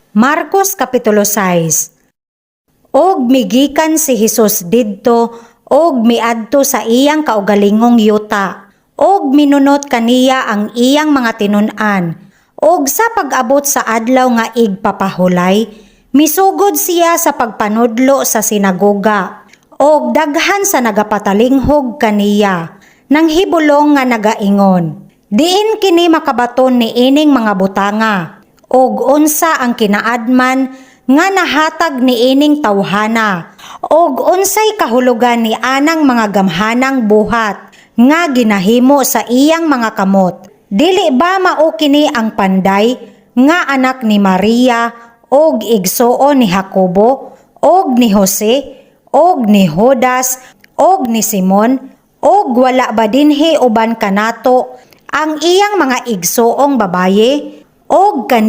Marcos Kapitulo 6. Og migikan si Hesus didto og miadto sa iyang kaugalingong yuta, og minunot kaniya ang iyang mga tinun-an, og sa pag-abot sa adlaw nga igpapahulay, misugod siya sa pagpanudlo sa sinagoga, og daghan sa nagapatalinghog kaniya, nang hibulong nga nagaingon, diin kini makabaton ni ining mga butanga, og unsa ang kinaadman nga nahatag ni ining tawhana, og unsay kahulugan ni anang mga gamhanang buhat nga ginahimo sa iyang mga kamot. Dili ba mao kini ang panday nga anak ni Maria og igsuon ni Jacobo og ni Jose og ni Judas og ni Simon, og wala ba dinhi uban kanato ang iyang mga igsuong babaye, og kani